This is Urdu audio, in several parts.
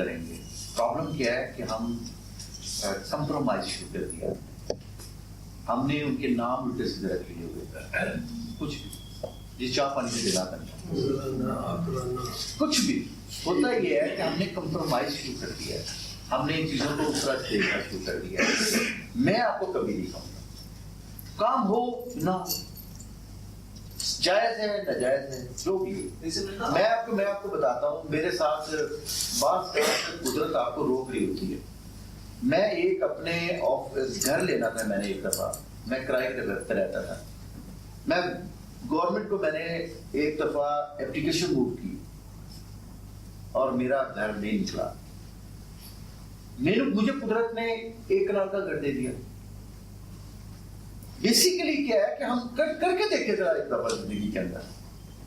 کریں گے. پرابلم کیا ہے کہ ہم کمپرومائز شروع کر دیا. ہم نے ان کے نام الٹے سیدھے رکھ لیے ہوئے, کچھ بھی جس چاہ پانی سے دلا کرنا کچھ بھی ہوتا یہ ہے کہ ہم نے کمپرومائز شروع کر دیا ہے. ہم نے ان چیزوں کو اس طرح دیکھنا شروع کر دیا ہے. میں آپ کو کبھی نہیں کہوں گا کام ہو نہ ہو, جائز ہے ناجائز ہے جو بھی ہے. میں آپ کو بتاتا ہوں, میرے ساتھ بعض قدرت آپ کو روک رہی ہوتی ہے. میں ایک اپنے گھر لینا تھا, میں نے ایک دفعہ, میں کرائے پہ رہتا تھا. میں گورنمنٹ کو میں نے ایک دفعہ اپلیکیشن موو کی اور میرا گھر نہیں نکلا. مجھے قدرت نے 1 کنال کا گھر دے دیا. بیسیکلی کیا ہے کہ ہم کر کے دیکھے ذرا ایک دفعہ زندگی کے اندر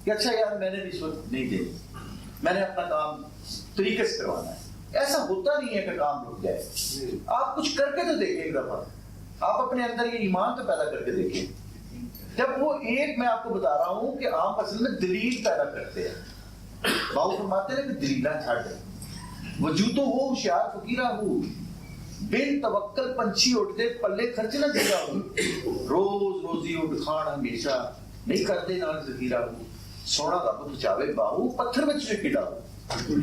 کہ اچھا یار میں نے رشوت نہیں دینی, میں نے اپنا کام طریقے سے کروانا ہے. ایسا ہوتا نہیں ہے کہ کام رک جائے. آپ کچھ کر کے تو دیکھیں ایک دفعہ, آپ اپنے اندر یہ ایمان تو پیدا کر کے دیکھیں. جب وہ ایک میں آپ کو بتا رہا ہوں کہ عام اصل میں دلیل پیدا کرتے ہیں. باؤ فرماتے ہیں کہ دلیلہ چھڑ وجود ہو ہوشیار فقیرہ ہو, بن توکل پنچھی اٹھتے پلے خرچ نہ دیتا ہوں. روز روزی اٹھ کھان ہمیشہ نہیں کرتے نال ذخیرہ ہو. سونا رب بچاوے باہو پتھر میں کیڑا ہو.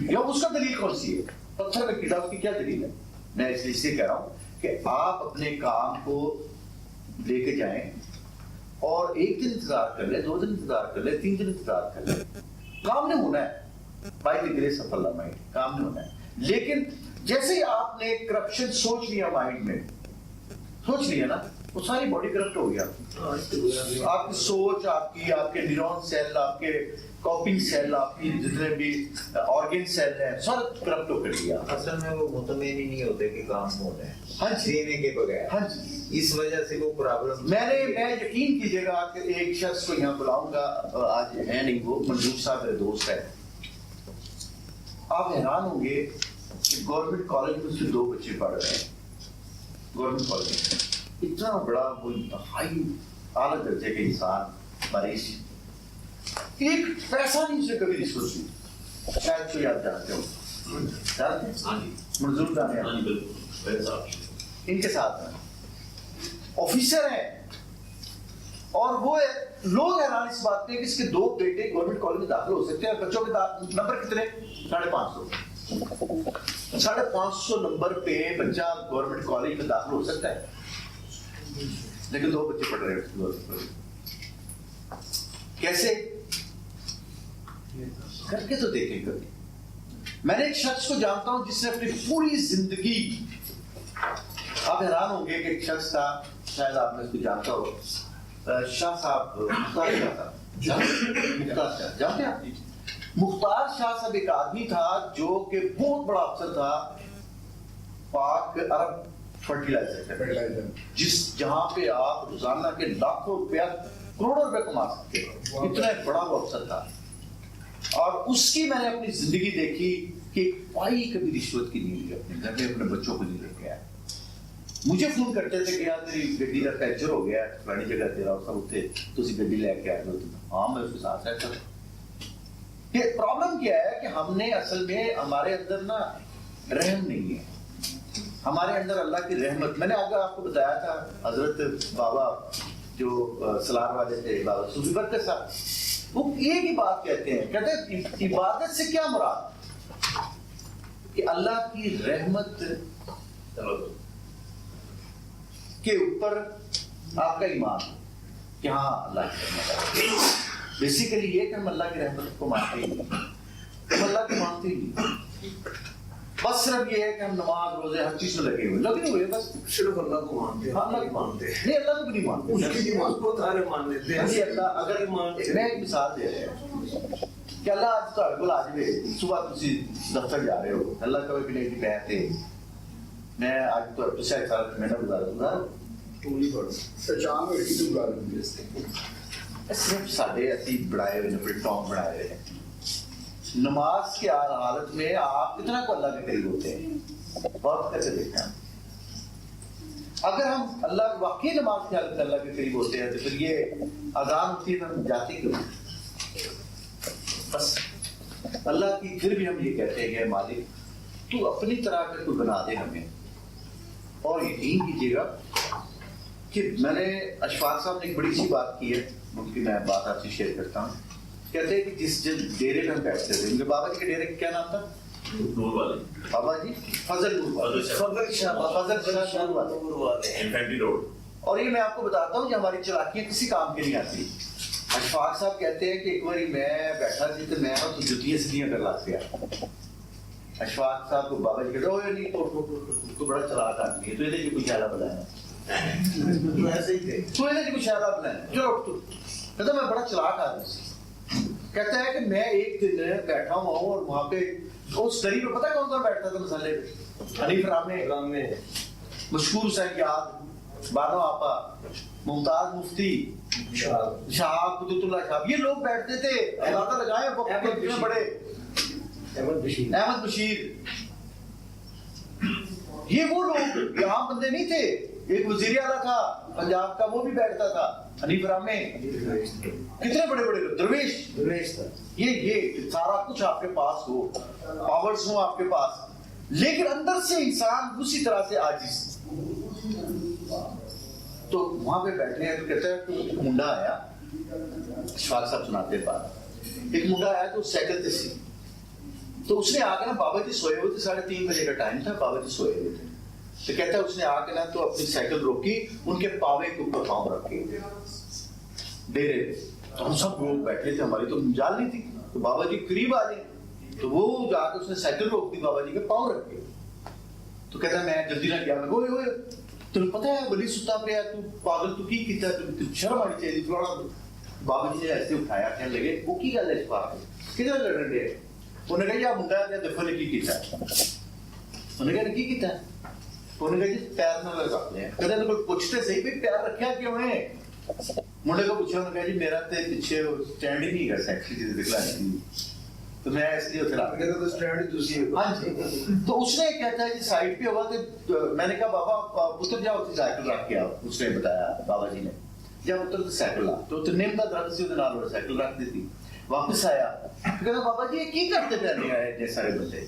یا اس کا دلیل کون سی ہے؟ پتھر میں کیڑا, اس کی کیا دلیل ہے؟ میں اس لیے سے کہہ رہا ہوں کہ آپ اپنے کام کو لے کے جائیں اور 1 دن انتظار کر لیں, 2 دن انتظار کر لیں, 3 دن انتظار کر لیں, کام نہیں ہونا ہے. By the grace of Allah mind کام نہیں ہونا ہے. لیکن جیسے ہی آپ نے کرپشن سوچ لیا مائنڈ میں, سوچ لیا نا, وہ ساری باڈی کرپٹ ہو گیا. آپ کی سوچ, آپ کے نیورون سیل, آپ کے کاپنگ سیل, آپ کی جتنے بھی آرگن سیل ہیں سب کرپٹ ہو کر دیا. اصل میں وہ مطمئن ہی نہیں ہوتے کہ کام ہو رہے ہیں. ہاں جی, دینے کے بغیر. ہاں جی, اس وجہ سے وہ پرابلم. میں یقین کیجیے گا کہ ایک شخص کو یہاں بلاؤں گا, آج ہے نہیں, وہ منظور صاحب میرے دوست ہے. آپ حیران ہوں گے کہ گورنمنٹ کالج میں سے 2 بچے پڑھ رہے ہیں. گورنمنٹ کالج میں اتنا بڑا وہ انتہائی اعلیٰ درجے کے انسان, مریض, ایک پیسہ نہیں اسے کبھی رشوت دی. شاید کوئی آپ جانتے ہو, جانتے ہیں منظور دانے ان کے ساتھ ہیں, آفیسر ہیں. اور وہ لوگ حیران اس بات پہ کہ اس کے 2 بیٹے گورنمنٹ کالج میں داخل ہو سکتے ہیں. بچوں کے نمبر کتنے؟ 550. 550 نمبر پہ بچہ گورنمنٹ کالج میں داخل ہو سکتا ہے, لیکن 2 بچے پڑھ رہے ہیں. کیسے کر کے تو دیکھیں کبھی. میں نے ایک شخص کو جانتا ہوں جس نے اپنی پوری زندگی, آپ حیران ہوں گے کہ ایک شخص تھا, شاید آپ نے اس کو جانتا ہو, شاہ صاحب, مختار شاہ صاحب, جانتے ہیں آپ؟ مختار شاہ صاحب ایک آدمی تھا جو کہ بہت بڑا افسر تھا پاک عرب فرٹیلائزر, جہاں پہ آپ روزانہ کے لاکھوں روپیہ, کروڑوں روپے کما سکتے. اتنا بڑا وہ افسر تھا. اور اس کی میں نے اپنی زندگی دیکھی کہ پائی کبھی رشوت کی نہیں لی اپنے گھر میں, اپنے بچوں کو نہیں لے کے آیا. مجھے فون کرتے تھے کہ یار تیری گڈی کا فریکچر ہو گیا, پرانی جگہ تیرا سب اتنے تو گڈی لے کے آئے. ہاں میں اس کے ساتھ رہتا ہوں. یہ پرابلم کیا ہے کہ ہم نے اصل میں ہمارے اندر نا رحم نہیں ہے, ہمارے اندر اللہ کی رحمت. میں نے آپ کو بتایا تھا حضرت بابا جو سلار والے تھے, بابا صوفی برکت صاحب, وہ ایک ہی بات کہتے ہیں, کہتے ہیں عبادت سے کیا مراد کہ اللہ کی رحمت کے اوپر آپ کا ایمان کہ ہاں اللہ کی رحمت ہے. بیسیکلی یہ کہ ہم اللہ کی رحمت کو مانتے ہی نہیں, ہم اللہ کو مانتے ہی نہیں. بس صرف یہ ہے کہ ہم نماز روزے ہر چیز میں لگے ہوئے بس صرف اللہ کو مانتے ہیں. اللہ کو مانتے ہیں, نہیں اللہ کو بھی نہیں مانتے. اس کی ایمان کو سارے مان لیتے ہیں. اللہ اگر میں ایک مثال دے رہا ہوں کہ اللہ آج تھوڑے کو آج بھی صبح تھی دفتر جا رہے ہو, اللہ کا بھی نہیں میں تھے, میں آج تو پچھلے سال میں نے گزارا صرف ساڈے اسی بڑھائے ہوئے اپنے ٹانگ بڑھائے ہوئے ہیں. نماز کی حالت میں آپ کتنا کو اللہ کے قریب ہوتے ہیں, بہت کیسے دیکھتے ہیں. اگر ہم اللہ واقعی نماز کی حالت میں اللہ کے قریب ہوتے ہیں تو پھر یہ اذان ہوتی ہے تو ہم جاتے کیوں؟ بس اللہ کی پھر بھی ہم یہ کہتے ہیں کہ مالک تو اپنی طرح کا کوئی بنا دے ہمیں. اور یقین کیجیے گا کہ میں نے اشفاق صاحب نے ایک بڑی سی بات کی ہے, ان کی میں بات آپ سے شیئر کرتا ہوں. کہتے ہیں کہ جس ڈیرے میں ہم بیٹھتے تھے, ان کے بابا جی کے ڈیرے کا کیا نام تھا؟ نور والے, بابا جی فضل نور والے, فضل شاہ نور والے. Infantry road. اور یہ میں آپ کو بتاتا ہوں کہ ہماری چلاکیاں کسی کام کی نہیں آتی. اشفاق صاحب کہتے ہیں کہ ایک باری میں بیٹھا تھی تو میں تو جتیاں سیدھیاں کر لاتے گیا. اشفاق صاحب کو بابا جی کہتے ہیں نہیں تو بڑا چلاک آدمی ہے, تو یہ کوئی شاعرہ بنایا ایسے ہی تھے. تو یہ کوئی شاعرہ بنایا چلو تو کہتا میں بڑا چلاک آدمی. کہتا ہے کہ میں ایک دن بیٹھا ہوا ہوں اور وہاں پہ اس دری پہ پتہ کون کون بیٹھتا تھا مسئلے پہ؟ حنیف رامے, مشکور حسین یاد, بانو آپا, ممتاز مفتی, شہاب قدرت اللہ شہاب, یہ لوگ بیٹھتے تھے. علاقہ لگائے وقت میں بڑے احمد بشیر, یہ وہ لوگ یہاں بندے نہیں تھے. ایک وزیر اعلیٰ تھا پنجاب کا, وہ بھی بیٹھتا تھا, حنیف رامے. کتنے بڑے بڑے لوگ, درویش تھا. یہ سارا کچھ آپ کے پاس ہو, پاورز ہو آپ کے پاس, لیکن اندر سے انسان اسی طرح سے عاجز. تو وہاں پہ بیٹھے ہیں تو کہتا ہے کہ ایک منڈا آیا, اشفاق صاحب سناتے ہیں بات. ایک منڈا آیا تو سائیکل سے سی, تو اس نے آ کے نا, بابا جی سوئے ہوئے تھے, 3:30 بجے کا ٹائم تھا, بابا جی سوئے ہوئے تھے. تو کہتا ہے اس نے آ کے نا تو اپنی سائیکل روکی, ان کے پاوے کے اوپر پاؤں رکھے ڈیرے پہ. تو ہم سب لوگ بیٹھے تھے, ہماری تو مجال نہیں تھی, تو بابا جی قریب آ گئے. تو وہ جا کے اس نے سائیکل روک دی, بابا جی کے پاؤں رکھے. تو کہتا ہے میں جلدی نہ گیا, میں ہوئے تمہیں پتہ ہے ولی ستا پہ تو پاگل تو کی کیتا ہے, تو شرم آنی چاہیے فلانا. بابا جی نے ایسے اٹھایا, کہنے لگے وہ کی گل ہے اشفاق, کدھر لڑن دے؟ انہوں نے کہا یہ منڈا ہے دفعہ نے کی کیتا ہے. انہوں نے کہا کی کیتا ہے؟ انہوں نے کہا جی پیر نہ رکھ لیں. کہتے ہیں کوئی پوچھتے صحیح بھی پیر رکھیا کیوں ہے؟ منڈے کو پوچھا, انہوں نے کہا جی میرا تے پیچھے سٹینڈ ہی نہیں ہے سیکسی چیز دکھلانے کی, تو میں اس لیے اترا. ہاں جی. تو اس نے کہتا ہے جی سائڈ پہ ہوا, تو میں نے کہا بابا اتر جاؤ, سائیکل رکھ کے آؤ. اس نے بتایا بابا جی نے, جب اتر تو سائیکل لا, تو نیم کا درخت سے سائیکل رکھ دی تھی. واپس آیا, کہتا بابا جی یہ کی کرتے پہ نہیں آئے اتنے سارے بندے؟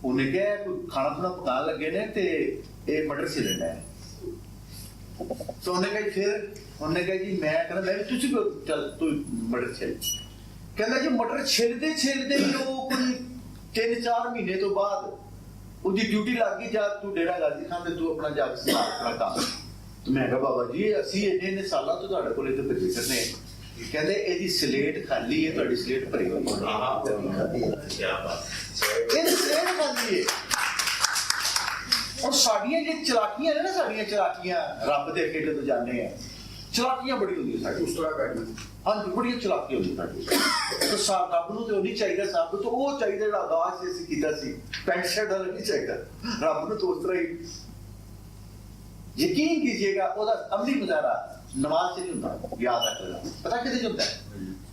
انہیں کہا کوئی کھانا پینا پکان لگے نے تے ایک مٹر چھلنا ہے. تو انہیں کہا پھر, انہوں نے کہا جی میں کہنا میں تجھے کو چل تو مٹر چھل. کہنا جی مٹر چھلدے وہ کوئی 3-4 مہینے تو بعد وہ دی ڈیوٹی لگ گئی, جا تو ڈیرا غازی خان تے تو اپنا جا کے اپنا کام. تو میں کہا بابا جی اسی اینے سالاں تو تہاڈے کولے تے بچے کرنے. کہندے اے دی سلیٹ خالی ہے, تہاڈی سلیٹ بھری ہوئی ہے. کیا بات, یہ سلیٹ خالی ہے. اور ساڈیاں جو چلاکیاں نے نا, ساڈیاں چلاکیاں رب دے کیڑے تو جانے ہیں, چلاکیاں بڑی ہوندی ساڈی. اس طرح بیٹھنا, ہاں جی بڑی چلاکی ہوندی ساڈی. تو صاحب رب نو تو نہیں چاہیے, صاحب تو وہ چاہیے جڑا داج سے کیتا سی, پینٹ شرٹ والا نہیں چاہیے رب نو. تو اس طرح ہی یقین کیجیے گا وہ عملی مظاہرہ نماز سے نہیں ہوتا, یاد رکھ لینا. پتا کتنے ہوتا ہے؟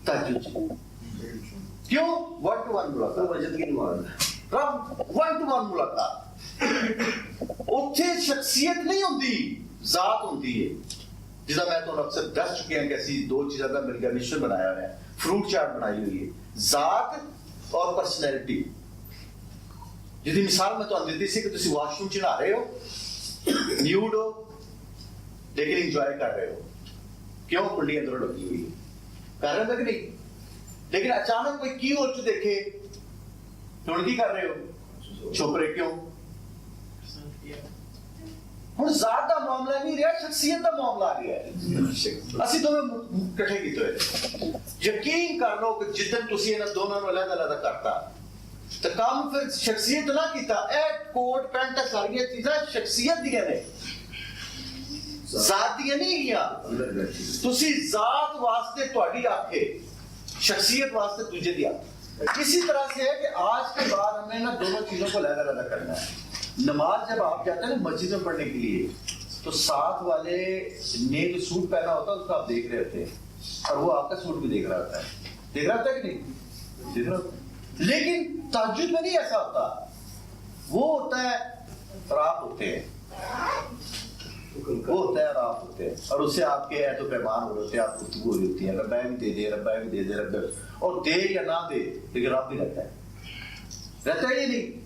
تہجد سے. کیوں؟ 1-to-1 ملاقات, مسجد کی نماز رب 1-to-1 ملاقات. اتنے شخصیت نہیں ہوتی, ذات ہوتی ہے. جسا میں تو اکثر دس چکے ہیں کہ ایسی 2 چیزوں کا مل کر مشن بنایا ہوا ہے, فروٹ چاٹ بنائی ہوئی ہے, ذات اور پرسنالٹی. جدی مثال میں تو دیتی سی کہ تسی واش روم چ نہا رہے ہو, نیوڈ ہو لیکن انجوائے کر رہے ہو. کیوں؟ کنڈی اندر لگی ہوئی ہے, کر رہے ہو کہ نہیں. لیکن اچانک کوئی کی ہو دیکھے تو کی کر رہے ہو, چھپ رہے. کیوں؟ ہوں ذات کا معاملہ نہیں رہا, شخصیت کا معاملہ آ گیا ہے. اسی دونوں کٹھے کیتے ہوئے. یقین کر لو کہ جدن تسی انہاں دونوں نوں علیحدہ علیحدہ کرتا تو کام پھر شخصیت نہ کیتا. اے کوٹ پینٹ ساری چیزاں شخصیت دیاں نے, ذات دیاں نہیں گیاں. تسی ذات واسطے تہاڈی آنکھیں, شخصیت واسطے تجھے دی آنکھ. اسی طرح سے ہے کہ آج کے بعد ہمیں نا دونوں چیزوں کو علیحدہ علیحدہ کرنا ہے. نماز جب آپ جاتے ہیں نا مسجد میں پڑھنے کے لیے, تو ساتھ والے نے جو سوٹ پہنا ہوتا ہے اس کو آپ دیکھ رہے ہوتے ہیں, اور وہ آپ کا سوٹ بھی دیکھ رہا ہوتا ہے. دیکھ رہا ہوتا ہے کہ نہیں؟ دیکھ رہا ہوتا ہے. لیکن تہجد میں نہیں ایسا ہوتا. وہ ہوتا ہے رات ہوتے ہیں, وہ ہوتا ہے رات ہوتے ہیں, اور اس سے آپ کے عہد و پیمان ہو رہے ہوتے ہیں, آپ گفتگو ہو رہی ہوتی ہے. ربا بھی دے دے, ربا بھی دے دے, رب اور دے یا نہ دے لیکن رب بھی رہتا ہے. رہتا ہے یہ نہیں.